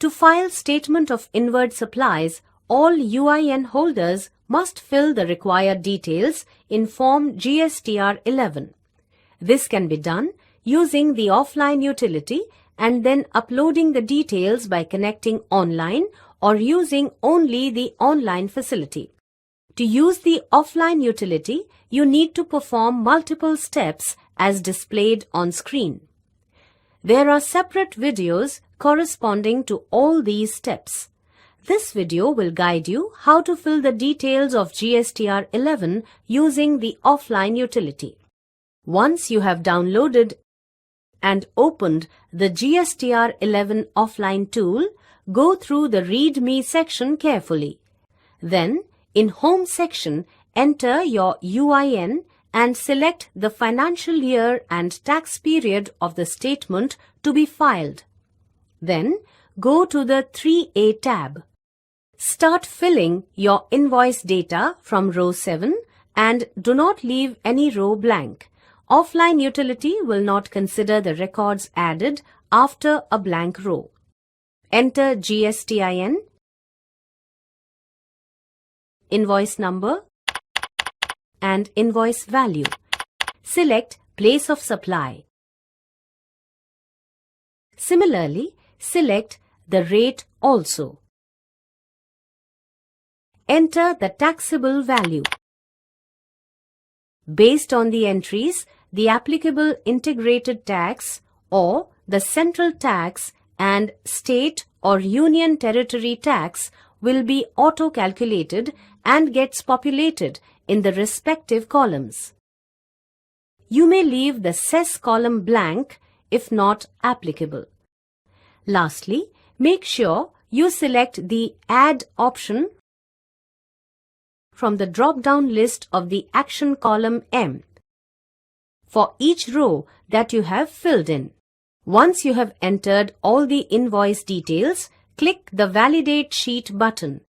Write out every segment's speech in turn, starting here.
To file Statement of Inward Supplies, all UIN holders must fill the required details in Form GSTR11. This can be done using the offline utility and then uploading the details by connecting online or using only the online facility. To use the offline utility, you need to perform multiple steps as displayed on screen. There are separate videos corresponding to all these steps. This video will guide you how to fill the details of GSTR11 using the offline utility. Once you have downloaded and opened the GSTR11 offline tool, go through the README section carefully. Then, in Home section, enter your UIN and select the financial year and tax period of the statement to be filed. Then, go to the 3A tab. Start filling your invoice data from row 7 and do not leave any row blank. Offline utility will not consider the records added after a blank row. Enter GSTIN, invoice number, and invoice value. Select Place of Supply. Similarly, select the rate also. Enter the taxable value. Based on the entries, the applicable integrated tax or the central tax and state or union territory tax will be auto-calculated and gets populated in the respective columns. You may leave the cess column blank if not applicable. Lastly, make sure you select the Add option from the drop-down list of the action column M for each row that you have filled in. Once you have entered all the invoice details, click the Validate Sheet button.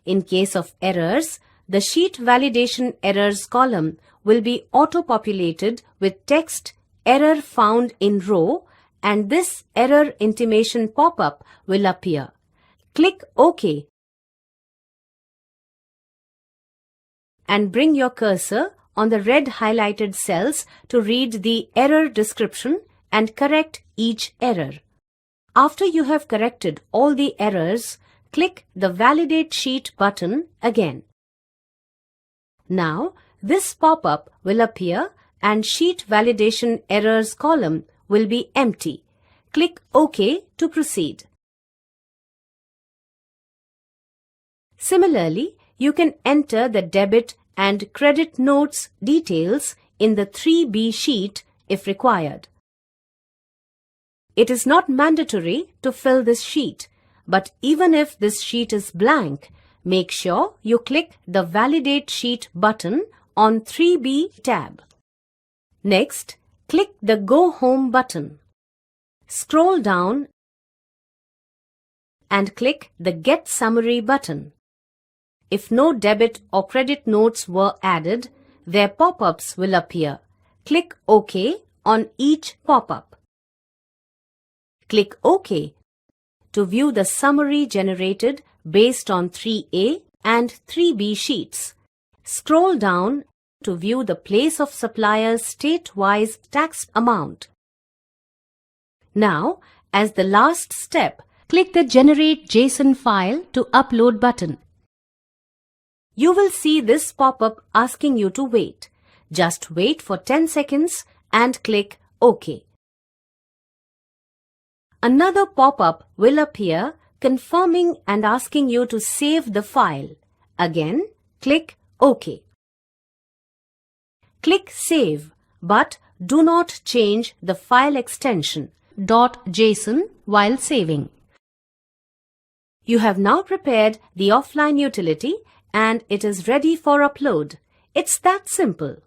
In case of errors, the Sheet Validation Errors column will be auto-populated with text Error Found in Row, and this error intimation pop-up will appear. Click OK and bring your cursor on the red highlighted cells to read the error description and correct each error. After you have corrected all the errors, click the Validate Sheet button again. Now, this pop-up will appear and Sheet Validation Errors column will be empty. Click OK to proceed. Similarly, you can enter the debit and credit notes details in the 3B sheet if required. It is not mandatory to fill this sheet, but even if this sheet is blank, make sure you click the Validate Sheet button on 3B tab. Next, click the Go Home button. Scroll down and click the Get Summary button. If no debit or credit notes were added, their pop-ups will appear. Click OK on each pop-up. Click OK to view the summary generated based on 3A and 3B sheets. Scroll down to view the place of supplier's state-wise tax amount. Now, as the last step, click the Generate JSON file to upload button. You will see this pop-up asking you to wait. Just wait for 10 seconds and click OK. Another pop-up will appear confirming and asking you to save the file. Again, click OK. Click Save, but do not change the file extension .json while saving. You have now prepared the offline utility and it is ready for upload. It's that simple.